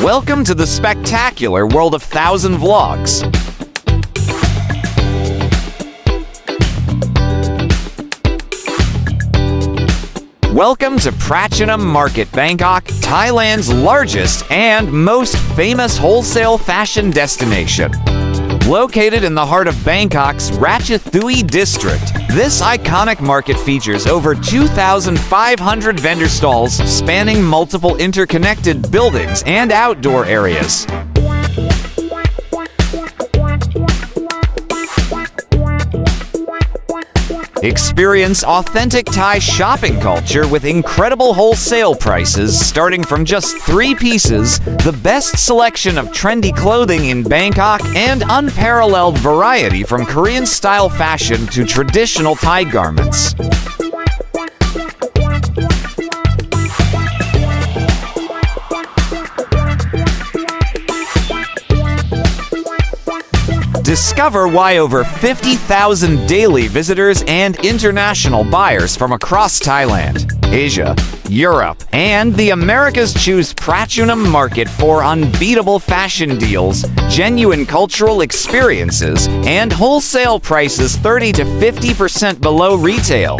Welcome to the spectacular world of 1,000 vlogs. Welcome to Pratunam Market, Bangkok, Thailand's largest and most famous wholesale fashion destination. Located in the heart of Bangkok's Ratchathuri district, this iconic market features over 2,500 vendor stalls spanning multiple interconnected buildings and outdoor areas. Experience authentic Thai shopping culture with incredible wholesale prices starting from just 3 pieces, the best selection of trendy clothing in Bangkok, and unparalleled variety from Korean-style fashion to traditional Thai garments. Discover why over 50,000 daily visitors and international buyers from across Thailand, Asia, Europe, and the Americas choose Pratunam Market for unbeatable fashion deals, genuine cultural experiences, and wholesale prices 30 to 50% below retail.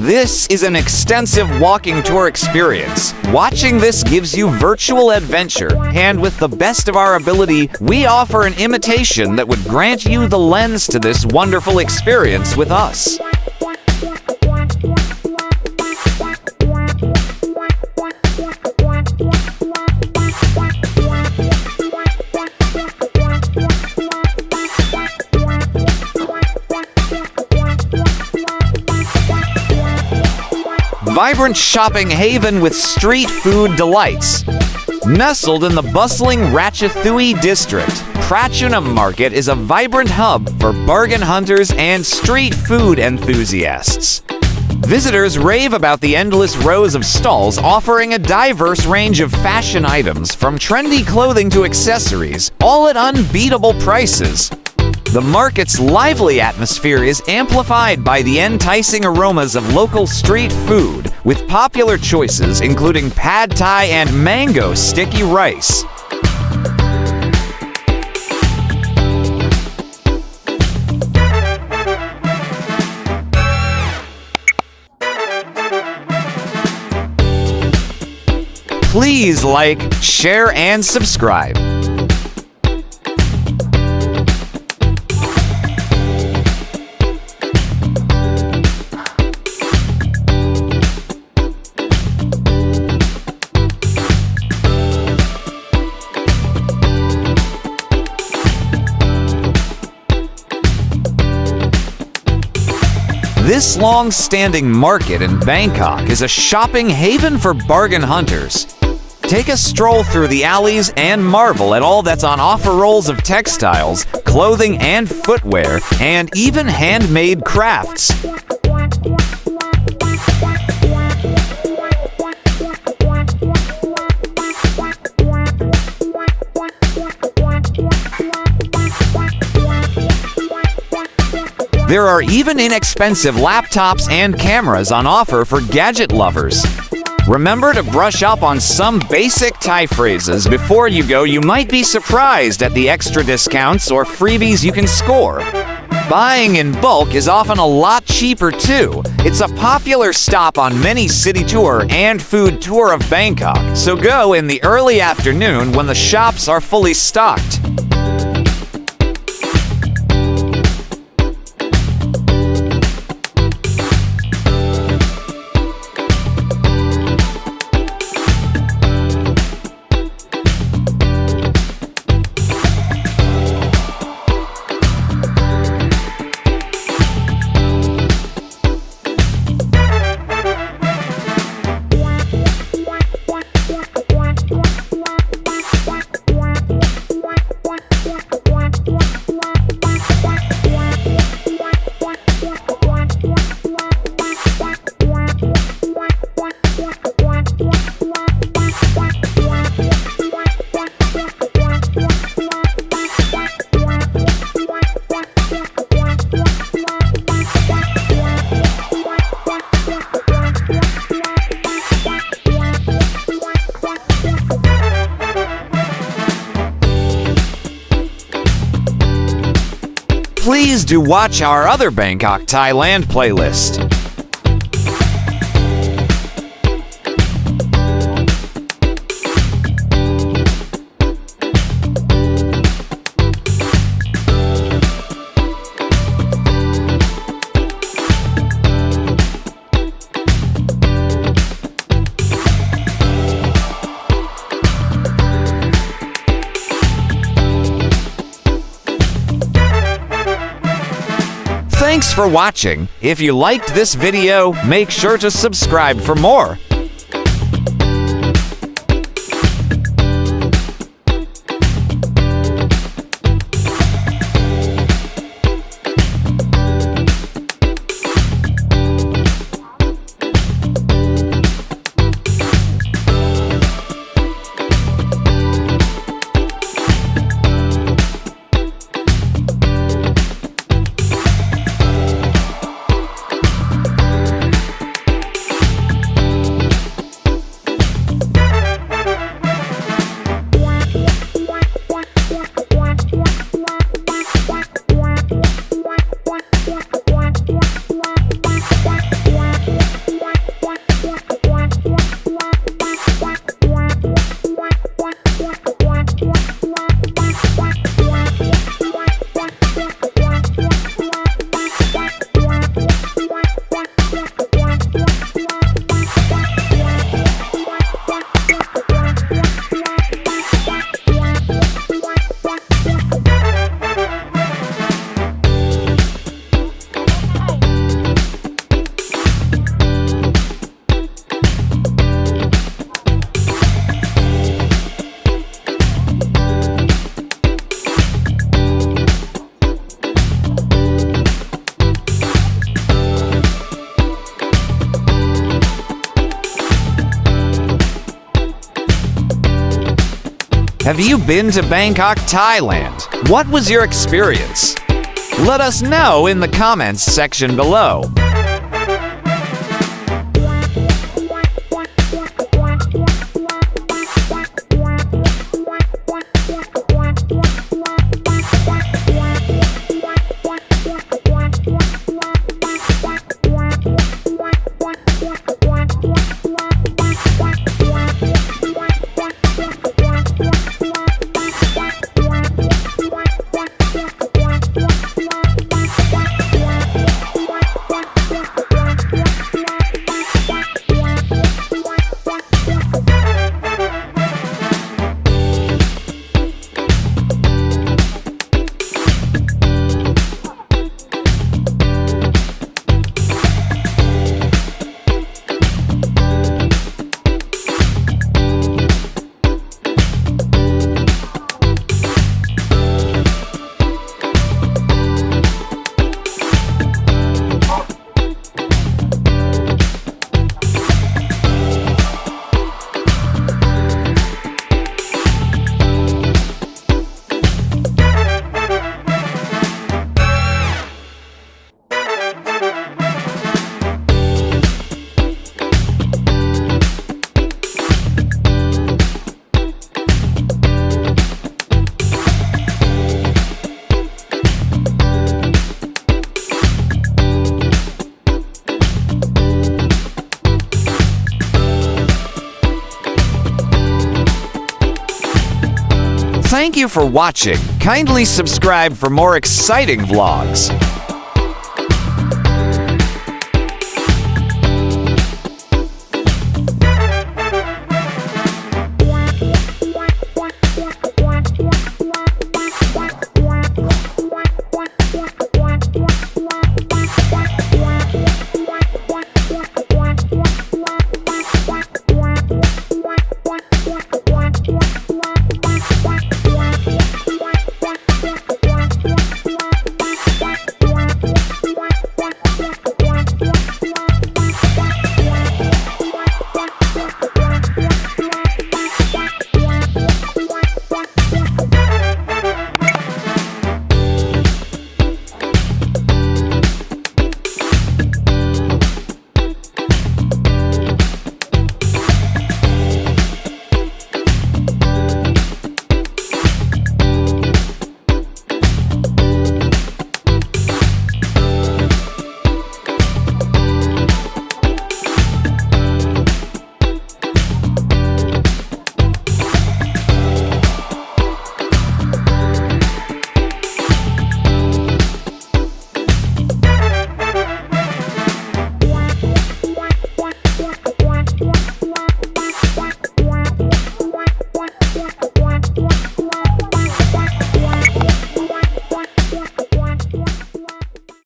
This is an extensive walking tour experience. Watching this gives you virtual adventure, and with the best of our ability, we offer an imitation that would grant you the lens to this wonderful experience with us. Vibrant shopping haven with street food delights. Nestled in the bustling Ratchathuri district, Pratunam Market is a vibrant hub for bargain hunters and street food enthusiasts. Visitors rave about the endless rows of stalls offering a diverse range of fashion items from trendy clothing to accessories, all at unbeatable prices. The market's lively atmosphere is amplified by the enticing aromas of local street food, with popular choices including pad thai and mango sticky rice. Please like, share, and subscribe. This long-standing market in Bangkok is a shopping haven for bargain hunters. Take a stroll through the alleys and marvel at all that's on offer rolls of textiles, clothing and footwear, and even handmade crafts. There are even inexpensive laptops and cameras on offer for gadget lovers. Remember to brush up on some basic Thai phrases before you go. You might be surprised at the extra discounts or freebies you can score. Buying in bulk is often a lot cheaper too. It's a popular stop on many city tour and food tour of Bangkok, so go in the early afternoon when the shops are fully stocked. do watch our other Bangkok, Thailand playlist. Thanks for watching. If you liked this video, make sure to subscribe for more. Have you been to Bangkok, Thailand? What was your experience? Let us know in the comments section below. Thank you for watching. Kindly subscribe for more exciting vlogs.